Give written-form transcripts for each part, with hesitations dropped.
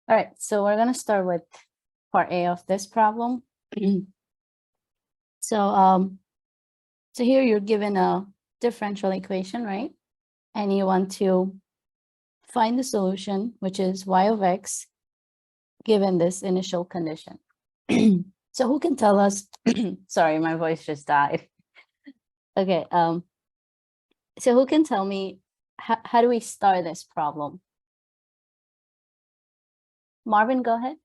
All right, so we're going to start with part A of this problem. So here you're given a differential equation, right? And you want to find the solution, which is y of x, given this initial condition. So who can tell us, sorry, my voice just died. Okay, so who can tell me, how do we start this problem? Marvin, go ahead.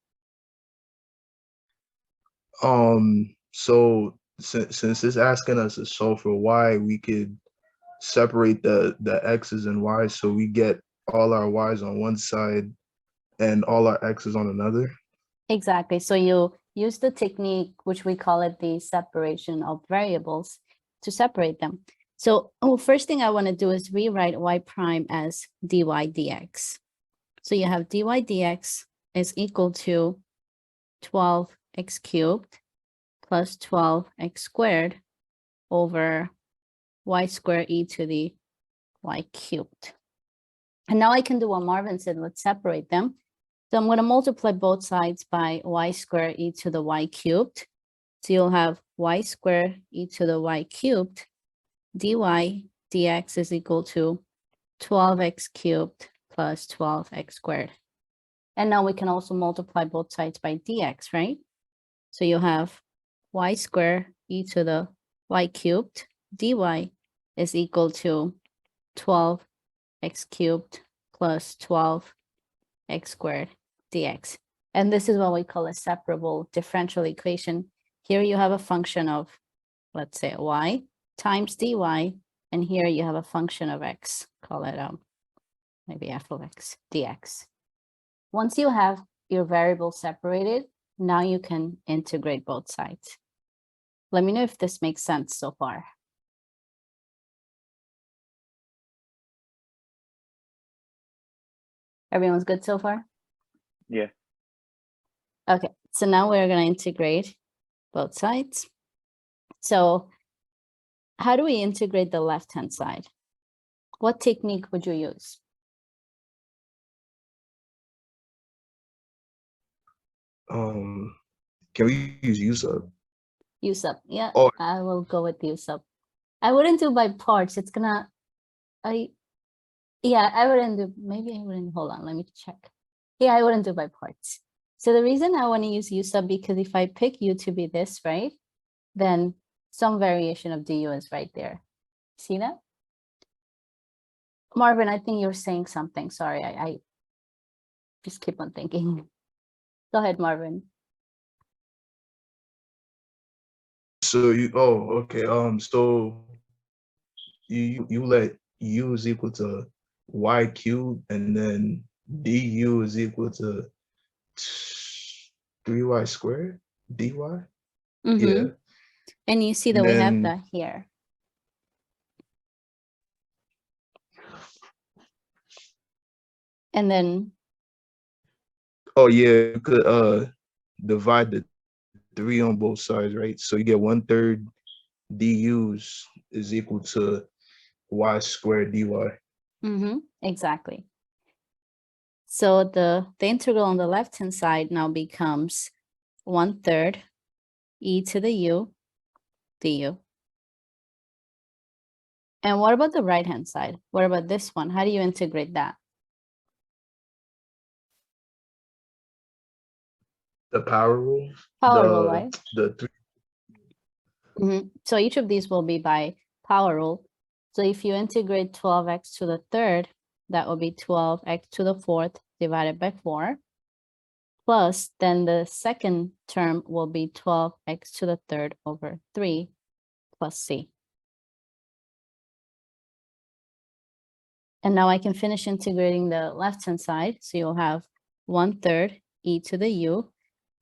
So since it's asking us to solve for y, we could separate the x's and y's so we get all our y's on one side and all our x's on another. Exactly. So you use the technique, which we call it the separation of variables, to separate them. So first thing I want to do is rewrite y prime as dy dx. So you have dy dx is equal to 12x cubed plus 12x squared over y squared e to the y cubed. And now I can do what Marvin said, let's separate them. So I'm going to multiply both sides by y squared e to the y cubed. So you'll have y squared e to the y cubed dy dx is equal to 12x cubed plus 12x squared. And now we can also multiply both sides by dx, right? So you'll have y squared e to the y cubed dy is equal to 12x cubed plus 12x squared dx. And this is what we call a separable differential equation. Here you have a function of, let's say, y times dy, and here you have a function of x, call it maybe f of x dx. Once you have your variables separated, now you can integrate both sides. Let me know if this makes sense so far. Everyone's good so far? Yeah. Okay, so now we're going to integrate both sides. So how do we integrate the left-hand side? What technique would you use? Can we use u sub? U sub, yeah, Or I will go with U sub. I wouldn't do by parts. It's gonna, yeah, I wouldn't do, maybe I wouldn't, hold on, let me check. Yeah, I wouldn't do by parts. So the reason I want to use U sub, because if I pick U to be this, right, then some variation of du is right there. See that? Marvin, I think you're saying something. Sorry, I just keep on thinking. Go ahead, Marvin. so okay. So you let u is equal to y cubed, and then du is equal to 3y squared dy. Yeah. And you see that we have that here. And then, oh yeah, you could divide the 3 on both sides, right? So you get 1/3 du's is equal to y squared dy. exactly. So the integral on the left-hand side now becomes 1/3 e to the u du. And what about the right-hand side? What about this one? How do you integrate that? The power rule. Power rule, right? The 3. So each of these will be by power rule. So if you integrate 12x to the third, that will be 12x to the fourth divided by 4. Plus, then the second term will be 12x to the third over 3 plus c. And now I can finish integrating the left-hand side. So you'll have 1/3 e to the u.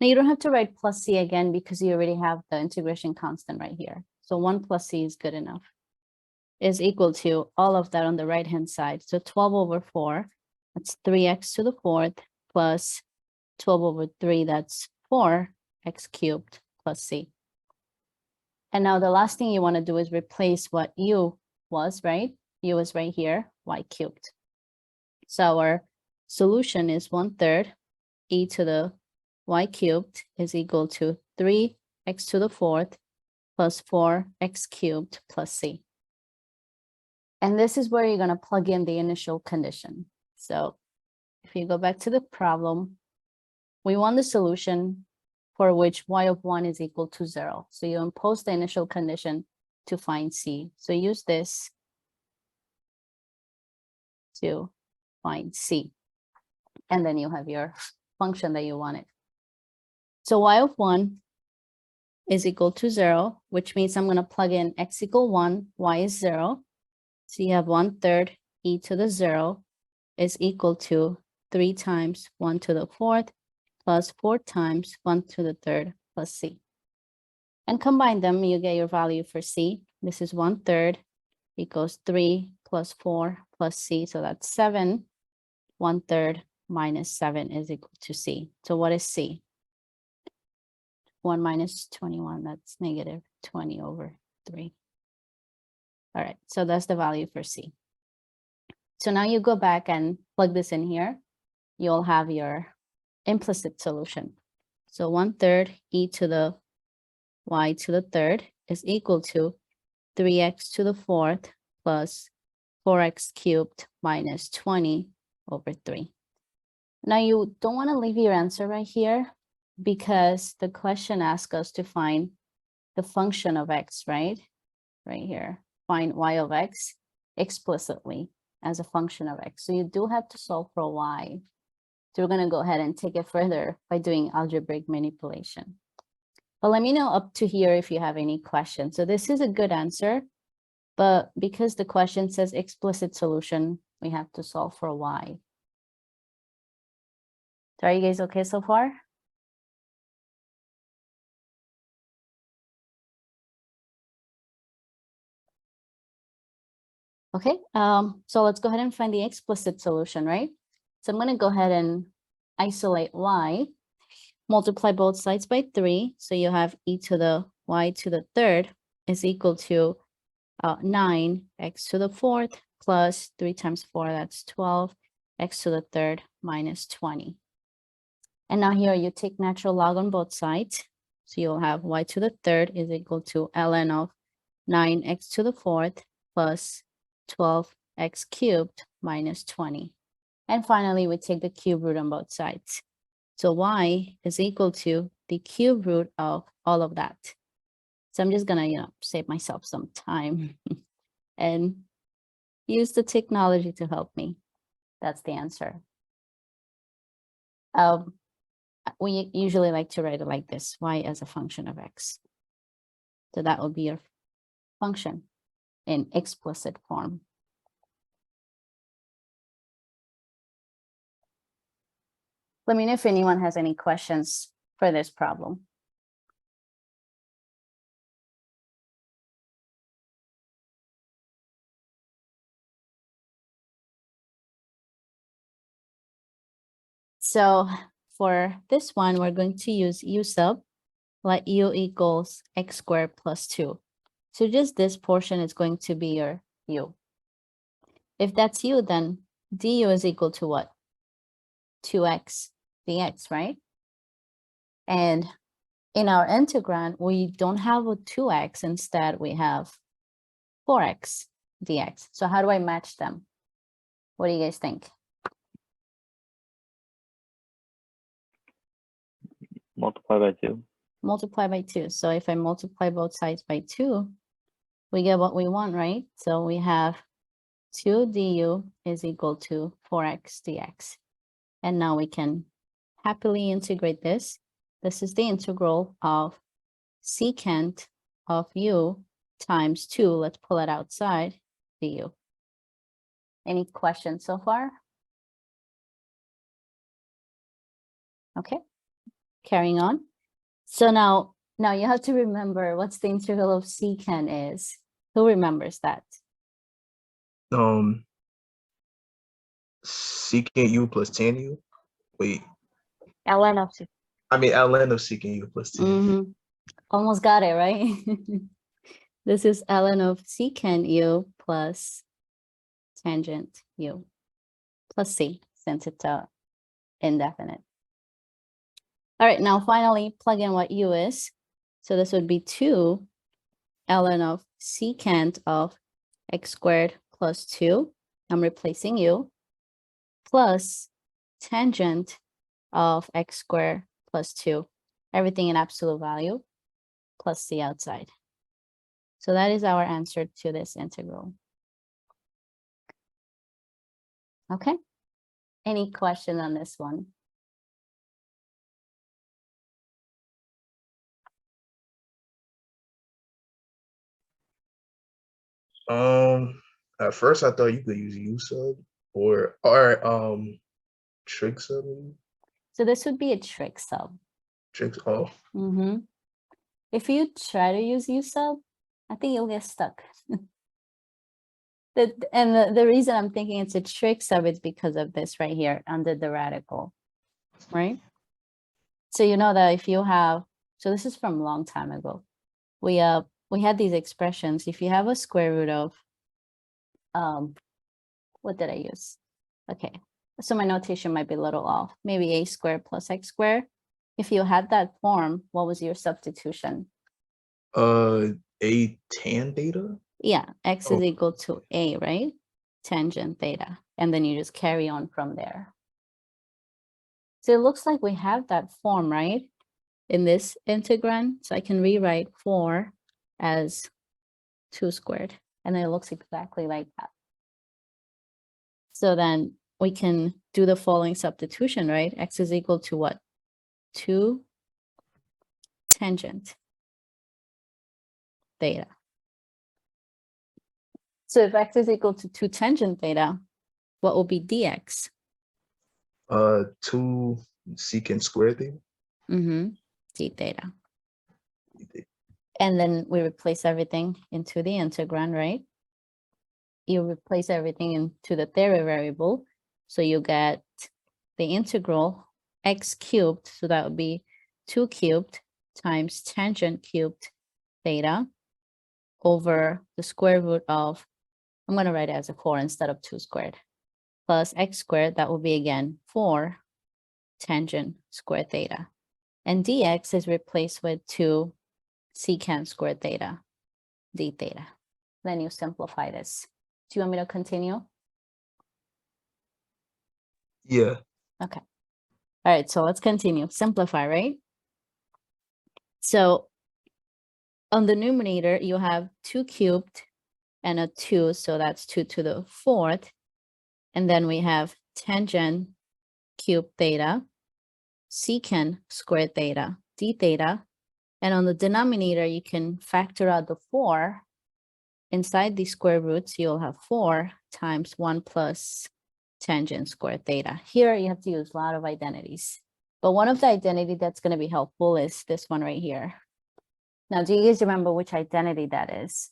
Now you don't have to write plus c again because you already have the integration constant right here. So 1 plus c is good enough. Is equal to all of that on the right-hand side. So 12 over 4, that's 3x to the fourth, plus 12 over 3, that's 4x cubed plus c. And now the last thing you want to do is replace what u was, right? U is right here, y cubed. So our solution is 1/3 e to the y cubed is equal to 3x to the fourth plus 4x cubed plus c. And this is where you're going to plug in the initial condition. So if you go back to the problem, we want the solution for which y of 1 is equal to 0. So you impose the initial condition to find c. So use this to find c. And then you have your function that you wanted. So y of 1 is equal to 0, which means I'm going to plug in x equal 1, y is 0. So you have 1/3 e to the 0 is equal to 3 times 1 to the fourth plus 4 times 1 to the third plus c. And combine them, you get your value for c. This is 1/3 equals 3 plus 4 plus c. So that's 7. 1/3 minus 7 is equal to c. So what is c? 1 minus 21, that's negative 20 over 3. All right, so that's the value for c. So now you go back and plug this in here. You'll have your implicit solution. So 1/3 e to the y to the third is equal to 3x to the fourth plus 4x cubed minus 20 over 3. Now you don't want to leave your answer right here because the question asks us to find the function of x, right? Right here, find y of x explicitly as a function of x. So you do have to solve for y. So we're going to go ahead and take it further by doing algebraic manipulation. But let me know up to here if you have any questions. So this is a good answer, but because the question says explicit solution, we have to solve for y. So are you guys okay so far? Okay, so let's go ahead and find the explicit solution, right? So I'm going to go ahead and isolate y, multiply both sides by 3. So you have e to the y to the third is equal to 9 x to the fourth plus 3 times 4, that's 12, x to the third minus 20. And now here you take natural log on both sides. So you'll have y to the third is equal to ln of 9x to the fourth plus 12x cubed minus 20. And finally, we take the cube root on both sides. So y is equal to the cube root of all of that. So I'm just gonna, save myself some time and use the technology to help me. That's the answer. We usually like to write it like this, y as a function of x. So that would be your function in explicit form. Let me know if anyone has any questions for this problem. So for this one, we're going to use u sub, let u equals x squared plus 2. So just this portion is going to be your u. If that's u, then du is equal to what? 2x dx, right? And in our integrand, we don't have a 2x. Instead, we have 4x dx. So how do I match them? What do you guys think? Multiply by 2. Multiply by 2. So if I multiply both sides by 2, we get what we want, right? So we have 2 du is equal to 4x dx. And now we can happily integrate this. This is the integral of secant of u times 2. Let's pull it outside, du. Any questions so far? Okay, carrying on. So now you have to remember what's the integral of secant is. Who remembers that? Secant u plus tan u. Wait, ln of c. I mean ln of secant u plus tan. Almost got it, right? This is ln of secant u plus tangent u plus c, since it's indefinite. All right, now finally plug in what u is. So this would be 2 ln of secant of x squared plus 2. I'm replacing u plus tangent of x squared plus 2. Everything in absolute value plus the outside. So that is our answer to this integral. Okay. Any question on this one? At first I thought you could use U sub or trig sub. Maybe? So this would be a trig sub. Trig. Oh, If you try to use u sub, I think you'll get stuck. The reason I'm thinking it's a trig sub is because of this right here under the radical, right? So you know that if you have, so this is from a long time ago. We had these expressions. If you have a square root of, what did I use? Okay, so my notation might be a little off. Maybe a squared plus x squared. If you had that form, what was your substitution? a tan theta. Yeah, x is Oh. equal to a, right? Tangent theta. And then you just carry on from there. So it looks like we have that form, right? In this integrand. So I can rewrite 4 as 2 squared. And then it looks exactly like that. So then we can do the following substitution, right? X is equal to what? 2 tangent theta. So if x is equal to 2 tangent theta, what will be dx? 2 secant squared theta. D theta. And then we replace everything into the integrand, right? You replace everything into the theory variable. So you get the integral x cubed. So that would be 2 cubed times tangent cubed theta over the square root of, I'm going to write it as a 4 instead of 2 squared, plus x squared. That will be again 4 tangent squared theta. And dx is replaced with 2 secant squared theta, d theta. Then you simplify this. Do you want me to continue? Yeah. Okay. All right, so let's continue. Simplify, right? So on the numerator, you have 2 cubed and a 2, so that's 2 to the 4th. And then we have tangent cubed theta, secant squared theta, d theta. And on the denominator, you can factor out the 4. Inside the square roots, you'll have 4 times 1 plus tangent squared theta. Here, you have to use a lot of identities. But one of the identity that's going to be helpful is this one right here. Now, do you guys remember which identity that is?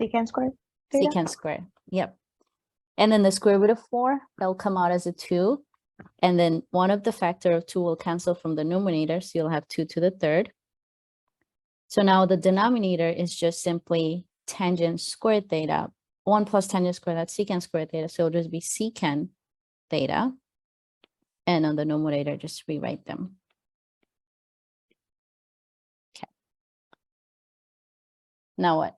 Secant squared theta? Secant squared. Yep. And then the square root of 4, that'll come out as a 2. And then one of the factor of 2 will cancel from the numerator, so you'll have 2 to the 3rd. So now the denominator is just simply tangent squared theta. 1 plus tangent squared, that's secant squared theta. So it'll just be secant theta. And on the numerator, just rewrite them. Okay. Now what?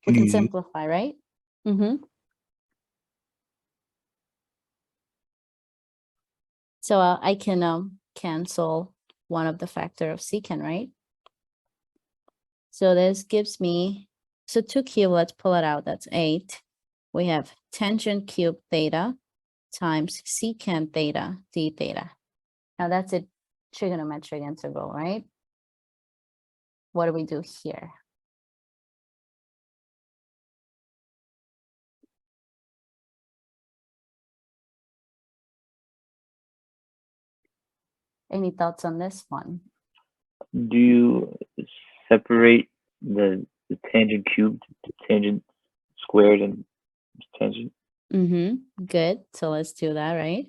We can simplify, right? So I can cancel one of the factor of secant, right? So this gives me, so 2 cubed, let's pull it out, that's 8. We have tangent cubed theta times secant theta d theta. Now that's a trigonometric integral, right? What do we do here? Any thoughts on this one? Do you separate the tangent cubed, the tangent squared, and tangent? Good. So let's do that, right?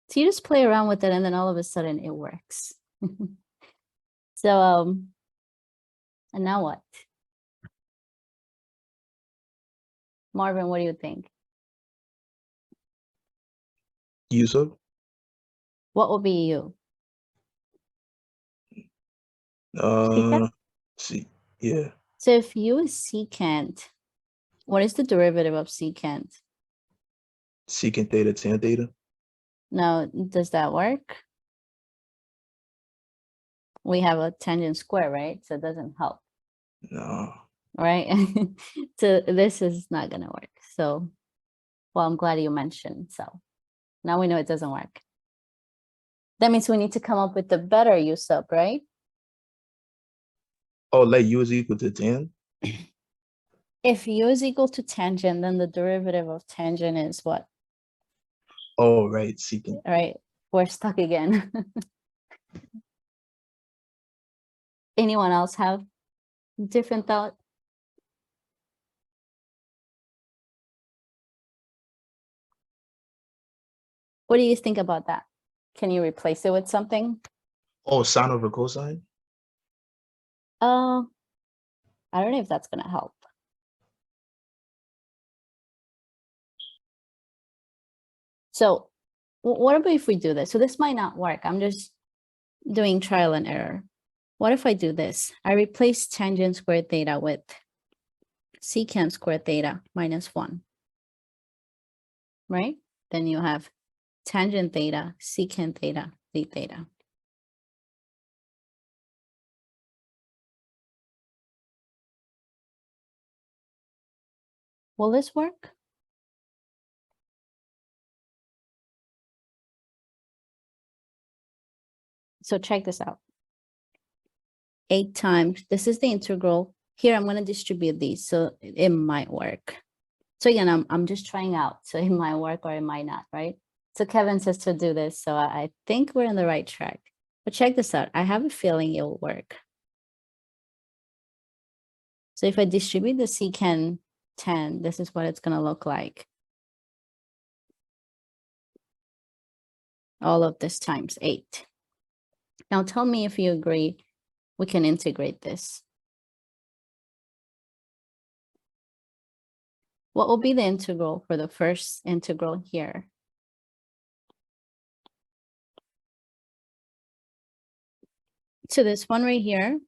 So you just play around with it and then all of a sudden it works. So, and now what? Marvin, what do you think? U sub? What will be u? See, yeah, So if u is secant, what is the derivative of secant? secant theta, tan theta. Now, does that work? We have a tangent square, right? So it doesn't help, No. right? So this is not gonna work. So, well, I'm glad you mentioned. So now we know it doesn't work. That means we need to come up with the better u sub, right? Oh, let U is equal to tan? If u is equal to tangent, then the derivative of tangent is what, Oh, right, secant. right? We're stuck again. Anyone else have different thought? What do you think about that? Can you replace it with something? Oh, sine over cosine? I don't know if that's gonna help. So what about if we do this? So this might not work. I'm just doing trial and error. What if I do this? I replace tangent squared theta with secant squared theta minus 1, right? Then you have tangent theta, secant theta, d theta. Will this work? So check this out. 8 times, this is the integral. Here, I'm going to distribute these, so it might work. So again, I'm just trying out, so it might work or it might not, right? So Kevin says to do this, so I think we're on the right track. But check this out. I have a feeling it will work. So if I distribute the secant 10, this is what it's going to look like. All of this times 8. Now tell me if you agree we can integrate this. What will be the integral for the first integral here? So this one right here,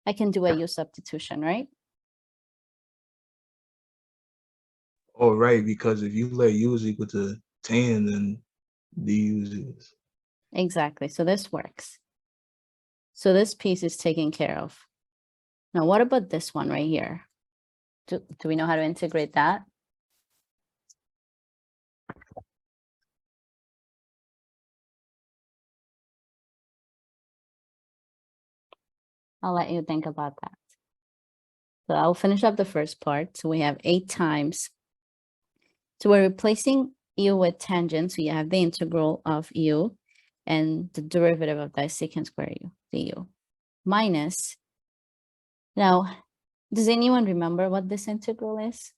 I can do a u substitution, right? Oh, right, because if you let U is equal to tan, then du is. Exactly, so this works. So this piece is taken care of. Now, what about this one right here? Do we know how to integrate that? I'll let you think about that. So I'll finish up the first part. So we have 8 times. So we're replacing u with tangent. So you have the integral of u and the derivative of that secant square u, du, minus. Now, does anyone remember what this integral is?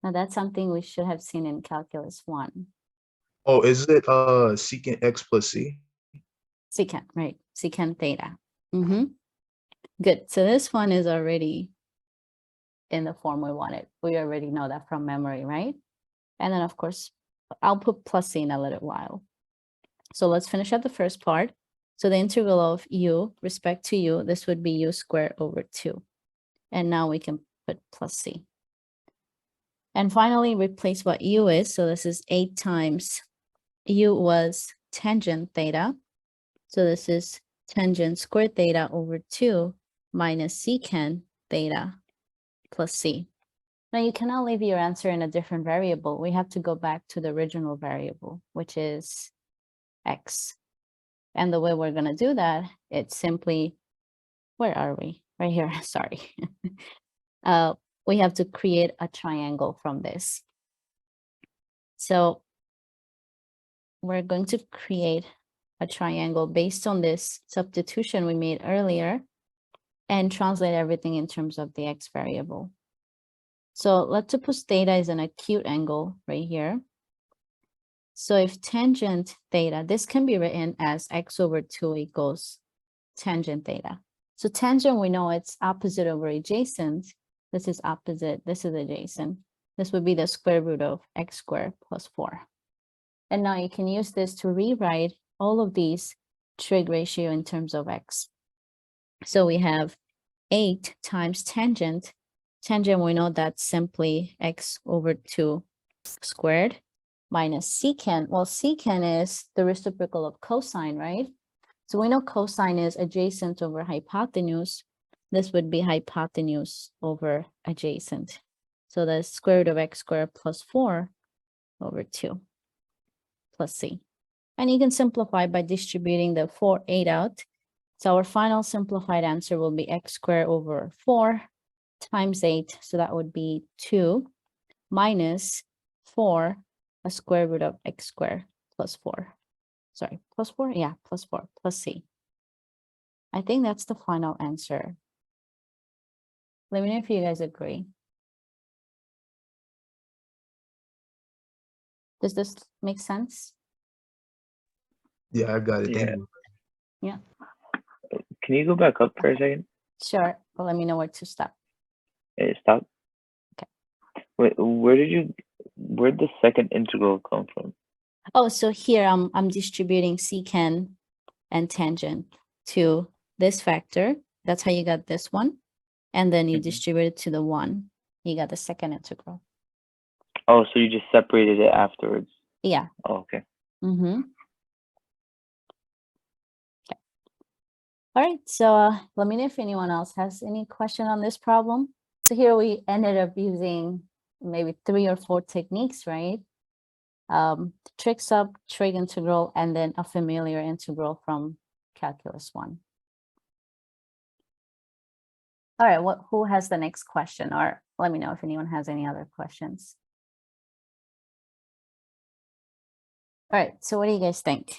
Now that's something we should have seen in calculus 1. Oh, is it secant x plus c? Secant, right? Secant theta. Good. So this one is already in the form we wanted. We already know that from memory, right? And then of course, I'll put plus c in a little while. So let's finish up the first part. So the integral of u respect to u, this would be u squared over 2. And now we can put plus c. And finally, replace what u is. So this is 8 times u was tangent theta. So this is tangent squared theta over 2 minus secant theta plus c. Now you cannot leave your answer in a different variable. We have to go back to the original variable, which is x. And the way we're going to do that, it's simply, where are we? Right here, sorry. We have to create a triangle from this. So we're going to create a triangle based on this substitution we made earlier and translate everything in terms of the x variable. So let's suppose theta is an acute angle right here. So if tangent theta, this can be written as x over 2 equals tangent theta. So tangent, we know it's opposite over adjacent. This is opposite, this is adjacent. This would be the square root of x squared plus 4. And now you can use this to rewrite all of these trig ratio in terms of x. So we have 8 times tangent. Tangent, we know that's simply x over 2 squared minus secant. Well, secant is the reciprocal of cosine, right? So we know cosine is adjacent over hypotenuse. This would be hypotenuse over adjacent. So the square root of x squared plus 4 over 2 plus c. And you can simplify by distributing the 4, 8 out. So our final simplified answer will be x squared over 4 times 8. So that would be 2 minus 4, a square root of x squared plus 4. Sorry, plus 4? Yeah, plus 4, plus c. I think that's the final answer. Let me know if you guys agree. Does this make sense? Yeah, I got it. Thank Yeah. you. Can you go back up for a second? Sure, but let me know where to stop. Stop. Okay. Wait, where'd the second integral come from? Oh, so here I'm distributing secant and tangent to this factor. That's how you got this one. And then you Mhm. distribute it to the 1. You got the second integral. Oh, so you just separated it afterwards. Yeah. Oh, okay. Mm-hmm. Okay. All right, so let me know if anyone else has any question on this problem. So here we ended up using maybe 3 or 4 techniques, right? Trig sub, trig integral, and then a familiar integral from calculus 1. All right, who has the next question? Or let me know if anyone has any other questions. All right, so what do you guys think?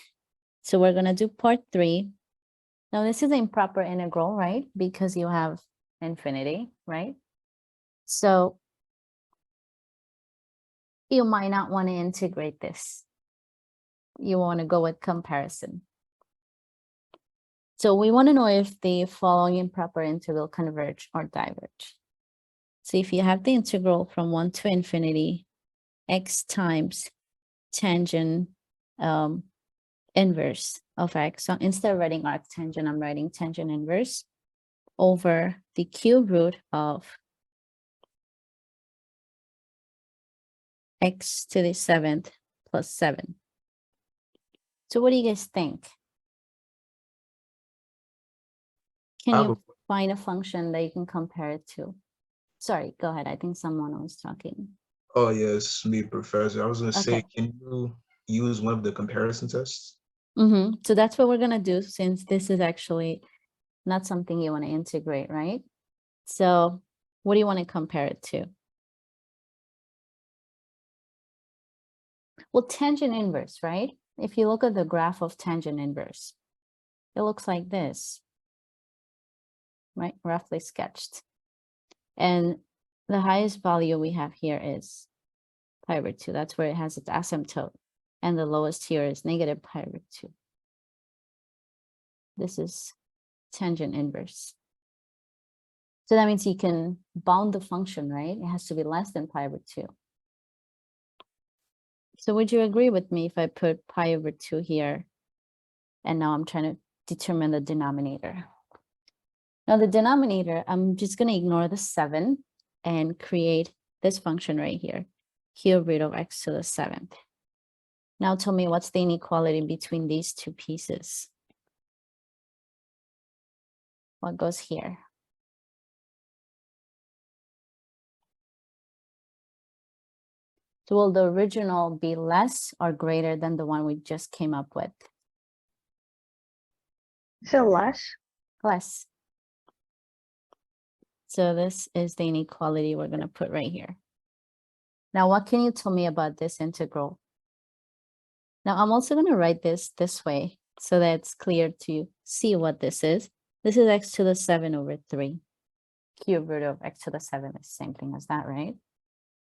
So we're gonna do part 3. Now this is improper integral, right? Because you have infinity, right? So you might not want to integrate this. You want to go with comparison. So we want to know if the following improper integral converge or diverge. So if you have the integral from 1 to infinity, x times tangent inverse of x. So instead of writing arctangent, I'm writing tangent inverse over the cube root of x to the 7th plus 7. So what do you guys think? Can you find a function that you can compare it to? Sorry, go ahead. I think someone was talking. Oh, yes, me, Professor. I was going to say, Okay. can you use one of the comparison tests? So that's what we're going to do, since this is actually not something you want to integrate, right? So what do you want to compare it to? Well, tangent inverse, right? If you look at the graph of tangent inverse, it looks like this, right? Roughly sketched. And the highest value we have here is pi over 2. That's where it has its asymptote. And the lowest here is negative pi over 2. This is tangent inverse. So that means you can bound the function, right? It has to be less than pi over 2. So would you agree with me if I put pi over 2 here, and now I'm trying to determine the denominator? Now the denominator, I'm just going to ignore the 7 and create this function right here, cube root of x to the 7th. Now tell me, what's the inequality between these two pieces? What goes here? So will the original be less or greater than the one we just came up with? So less. Less. So this is the inequality we're going to put right here. Now, what can you tell me about this integral? Now, I'm also going to write this way so that it's clear to see what this is. This is x to the 7 over 3. Cube root of x to the 7 is the same thing as that, right?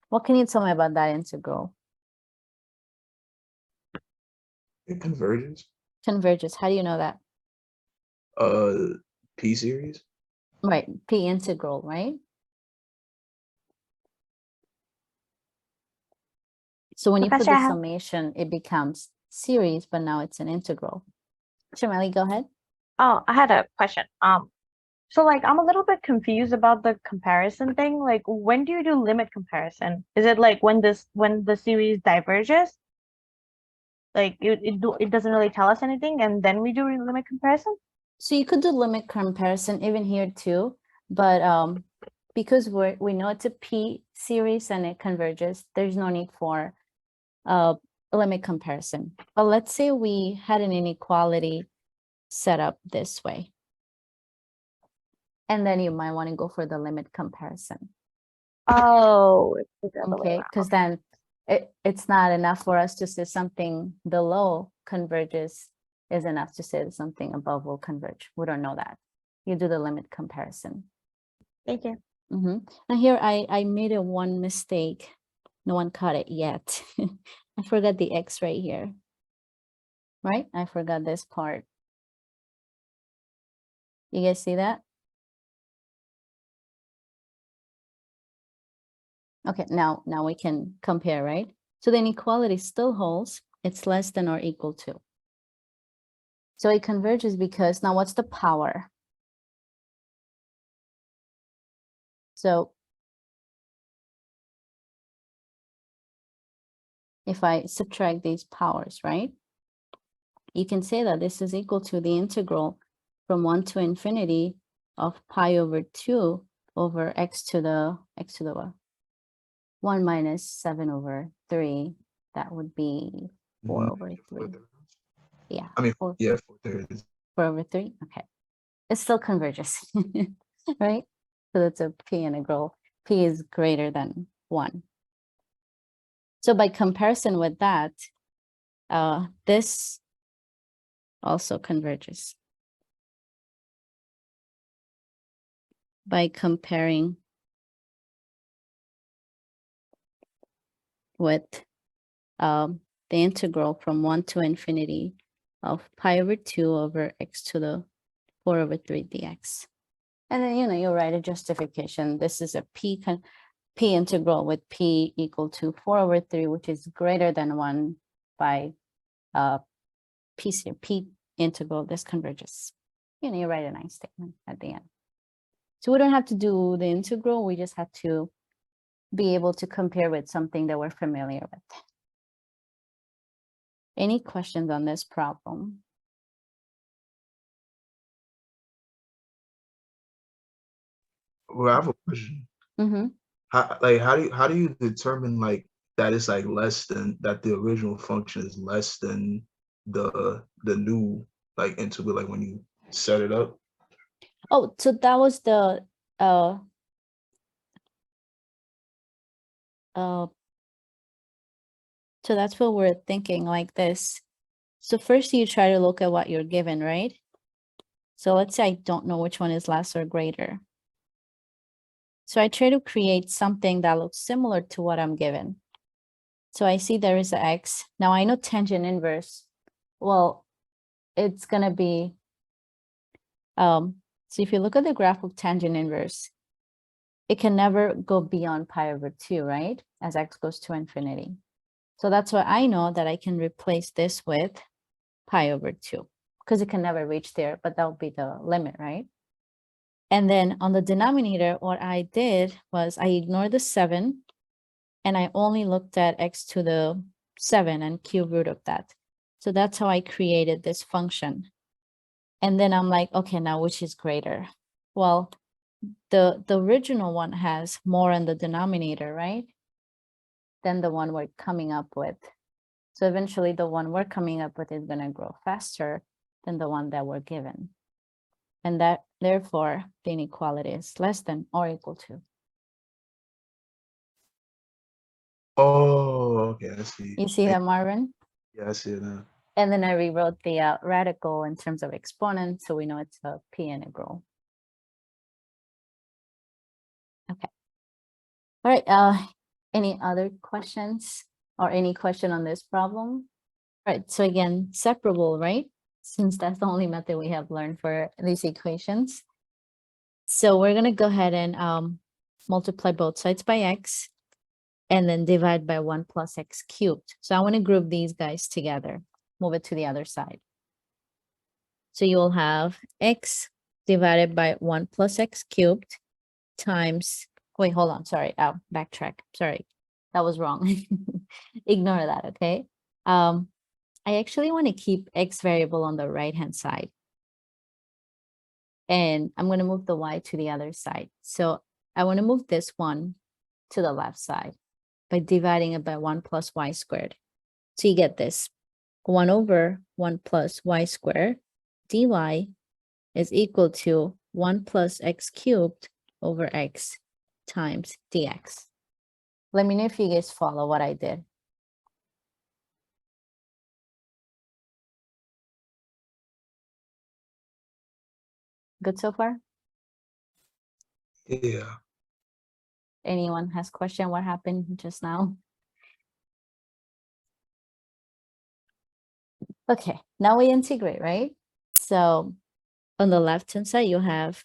What can you tell me about that integral? It converges. Converges. How do you know that? P series. Right, p integral, right? So when you put Professor, I the have- summation, it becomes series, but now it's an integral. Shamali, go ahead. Oh, I had a question. So like I'm a little bit confused about the comparison thing. Like when do you do limit comparison? Is it like when the series diverges? Like it doesn't really tell us anything, and then we do limit comparison? So you could do limit comparison even here too, but because we know it's a P series and it converges, there's no need for a limit comparison. But let's say we had an inequality set up this way. And then you might want to go for the limit comparison. Oh, it's the other way Okay, around. because then it's not enough for us to say something below converges is enough to say that something above will converge. We don't know that. You do the limit comparison. Thank you. Now here I made a one mistake. No one caught it yet. I forgot the X right here. Right? I forgot this part. You guys see that? Okay, now we can compare, right? So the inequality still holds. It's less than or equal to. So it converges because now what's the power? So if I subtract these powers, right? You can say that this is equal to the integral from 1 to infinity of pi over 2 over x to the what? 1 minus 7 over 3. That would be 4 over 3. Yeah. I mean, 4, yeah, 4/3. 4 over 3. Okay. It still converges, right? So that's a P integral. P is greater than 1. So by comparison with that, this also converges. By comparing with the integral from 1 to infinity of pi over 2 over x to the 4 over 3 dx. And then, you write a justification. This is a P integral with P equal to 4 over 3, which is greater than 1 by P integral, this converges. You write a nice statement at the end. So we don't have to do the integral. We just have to be able to compare with something that we're familiar with. Any questions on this problem? Well, I have a question. Mm-hmm. How do you determine like that it's like less than that the original function is less than the new like integral, like when you set it up? Oh, so that was the so that's what we're thinking like this. So first you try to look at what you're given, right? So let's say I don't know which one is less or greater. So I try to create something that looks similar to what I'm given. So I see there is an X. Now I know tangent inverse. Well, it's gonna be, so if you look at the graph of tangent inverse, it can never go beyond pi over 2, right? As X goes to infinity. So that's why I know that I can replace this with pi over 2 because it can never reach there, but that would be the limit, right? And then on the denominator, what I did was I ignored the 7 and I only looked at x to the 7 and cube root of that. So that's how I created this function. And then I'm like, okay, now which is greater? Well, the original one has more in the denominator, right? Than the one we're coming up with. So eventually the one we're coming up with is gonna grow faster than the one that we're given. And that therefore the inequality is less than or equal to. Oh, okay, I see. You see that, Marvin? Yeah, I see it now. And then I rewrote the radical in terms of exponent, so we know it's a P integral. Okay. All right, any other questions or any question on this problem? All right, so again, separable, right? Since that's the only method we have learned for these equations. So we're gonna go ahead and multiply both sides by x. and then divide by 1 plus x cubed. So I want to group these guys together, move it to the other side. So you will have x divided by 1 plus x cubed times, wait, hold on, sorry, I'll backtrack, sorry, that was wrong. Ignore that, okay? I actually want to keep x variable on the right-hand side. And I'm going to move the y to the other side. So I want to move this one to the left side by dividing it by 1 plus y squared. So you get this 1 over 1 plus y squared dy is equal to 1 plus x cubed over x times dx. Let me know if you guys follow what I did. Good so far? Yeah. Anyone has question what happened just now? Okay, now we integrate, right? So on the left-hand side, you have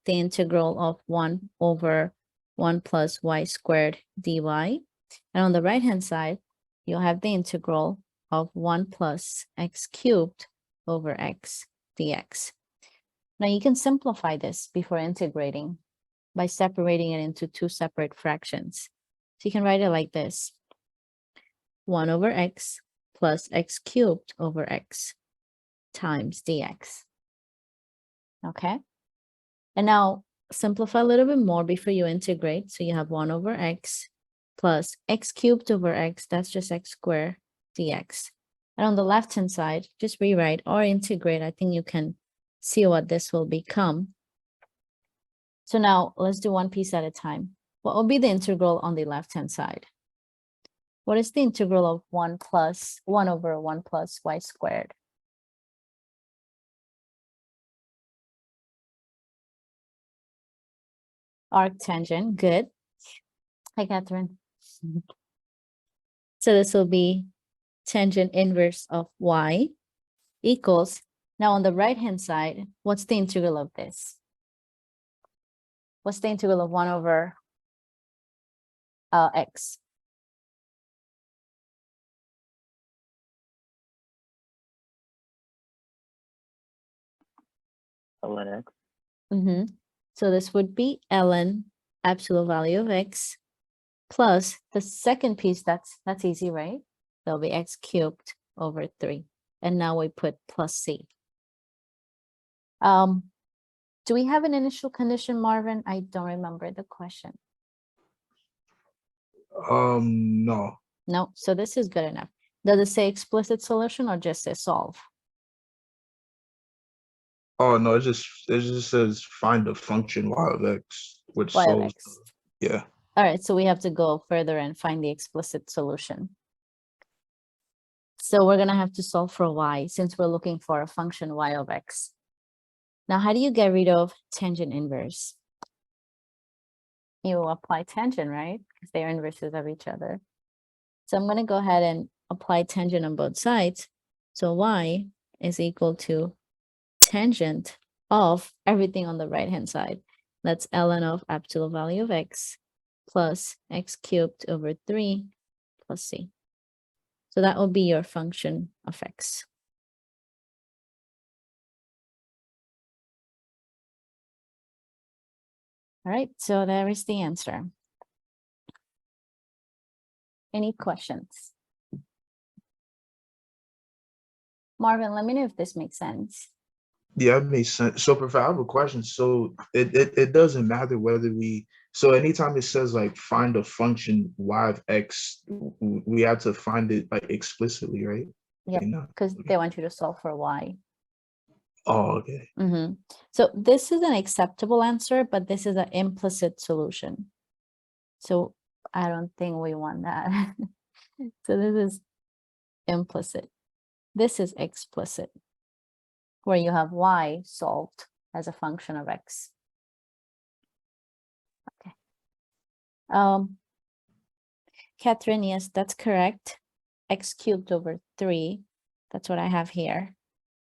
the integral of 1 over 1 plus y squared dy. And on the right-hand side, you'll have the integral of 1 plus x cubed over x dx. Now you can simplify this before integrating by separating it into two separate fractions. So you can write it like this: 1 over x plus x cubed over x times dx. Okay? And now simplify a little bit more before you integrate. So you have 1 over x plus x cubed over x, that's just x squared dx. And on the left-hand side, just rewrite or integrate. I think you can see what this will become. So now let's do one piece at a time. What will be the integral on the left-hand side? What is the integral of 1 over 1 plus y squared? Arctangent, good. Hi, Catherine. So this will be tangent inverse of y equals, now on the right-hand side, what's the integral of this? What's the integral of 1 over x? ln x. So this would be ln absolute value of x plus the second piece, that's easy, right? That'll be x cubed over 3. And now we put plus c. Do we have an initial condition, Marvin? I don't remember the question. No. No, so this is good enough. Does it say explicit solution or just say solve? Oh no, it just says find the function y of x, which Y of solves. x. Yeah. All right, so we have to go further and find the explicit solution. So we're gonna have to solve for y since we're looking for a function y of x. Now, how do you get rid of tangent inverse? You apply tangent, right? Because they are inverses of each other. So I'm gonna go ahead and apply tangent on both sides. So y is equal to tangent of everything on the right-hand side. That's ln of absolute value of x plus x cubed over 3 plus c. So that will be your function of x. All right, so there is the answer. Any questions? Marvin, let me know if this makes sense. Yeah, it makes sense. So, Prof, I have a question. So it doesn't matter whether so anytime it says like find a function y of x, we have to find it like explicitly, right? Yep, because they want you to solve for y. Oh, okay. So this is an acceptable answer, but this is an implicit solution. So I don't think we want that. So this is implicit. This is explicit, where you have y solved as a function of x. Okay. Catherine, yes, that's correct. X cubed over 3. That's what I have here.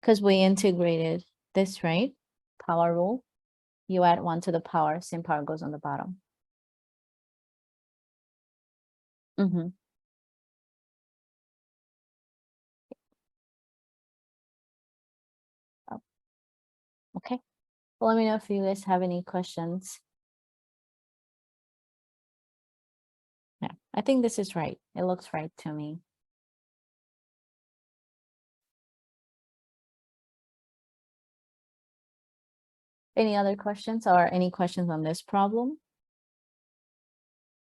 Because we integrated this, right? Power rule. You add 1 to the power, same power goes on the bottom. Mhm. Oh, okay. Well, let me know if you guys have any questions. Yeah, I think this is right. It looks right to me. Any other questions or any questions on this problem?